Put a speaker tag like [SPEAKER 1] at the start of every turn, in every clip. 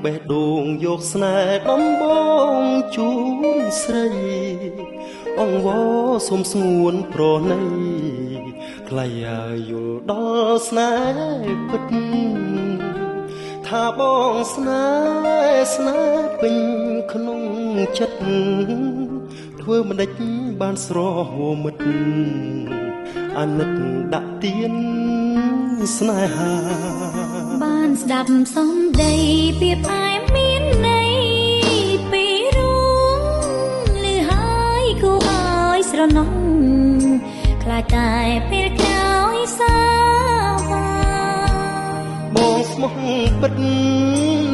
[SPEAKER 1] បេះដូងយកស្នេហ៍ដំបងជូនស្រីអង្វរសុំស្ងួនប្រណីថ្លៃឲ្យយល់ដល់ស្នេហ៍ពិតថាបងស្នេហ៍ពេញក្នុងចិត្តធ្វើមិនដេចបានស្រហួមិត្តអាណិតដាក់ទៀនស្នេហា
[SPEAKER 2] បានស្ដាប់សំដីពីផ្អែមមានន័យពីរួមលឺហើយគូឲ្យស្រណោះខ្លាចតែពេលក្រោយសាវា
[SPEAKER 1] បងស្មោះពិត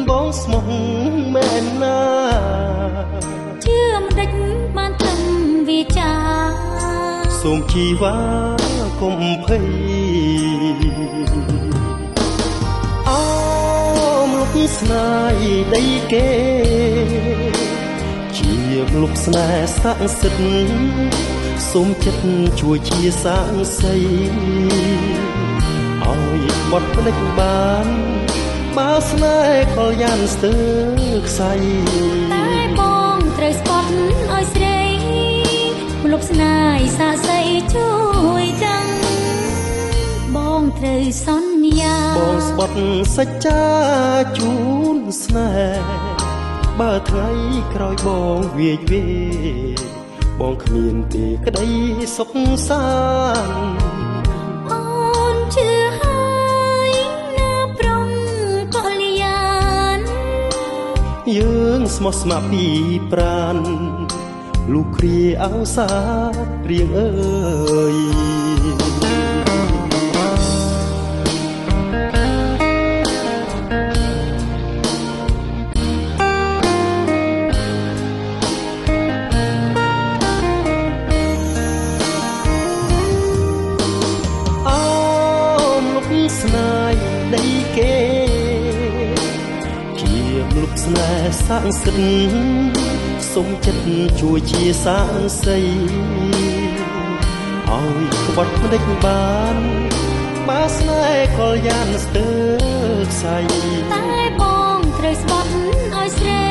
[SPEAKER 1] បងស្មោះមែនណា
[SPEAKER 2] ជឿមិនដេចបានត្រឹមវាចា
[SPEAKER 1] សូមជីវ៉ាកុំភ័យអមលុកស្នេហ៍ដីគេជាលុកស្នេហ៍ស័ក្តិសិទ្ធិសូមចិត្តជួយជាសាងសីឲ្យបត់ភ្លេចបានបើស្នេហ៍ក៏យ៉ាងស្ទើរខ្សែ
[SPEAKER 2] តែបងត្រូវស្បត់ឲ្យស្រីមលុបស្នេហ៍សាស័យជួយដឹងបងត្រូវសន្យា
[SPEAKER 1] បងស្បត់សច្ចាជូនស្នេហ៍បើថ្ងៃក្រោយបងវាយវេបងគ្មានទេក្តីសុខសាន្ត
[SPEAKER 2] អូនជឿហើយណាប្រុងកល្យាន
[SPEAKER 1] យើងស្មោះស្ម័គ្រពីប្រានលូគ្រាអោសារៀងអើយស្នេហ៍ដីគេជាលុបស្នេហ៍ស័ក្តិសិទ្ធិសូមចិត្តជួយជាសាងសីឲ្យក្បត់ភ្លេចបានបើស្នេហ៍ក៏យ៉ាងស្ទើរខ្សែ
[SPEAKER 2] តែបងត្រូវស្បត់ឲ្យស្រី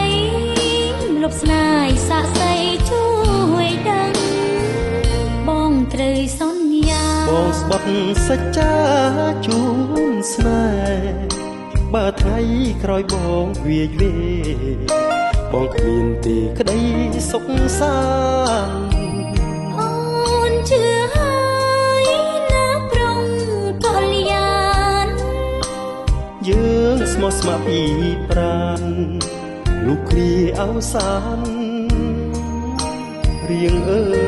[SPEAKER 2] លុបស្នេហ៍សាក់សីជួយដឹងបងត្រូវសន្យា
[SPEAKER 1] បងស្បត់សច្ចាជូនស្នេហ៍បើថ្ងៃក្រោយបងវាយវេបងគ្មានទេក្តីសុខសាន្ត
[SPEAKER 2] អូនជឿហើយណាប្រុងកល្យាន
[SPEAKER 1] យើងស្មោះស្ម័គ្រពីប្រានលូគ្រាអោសានរៀងអើ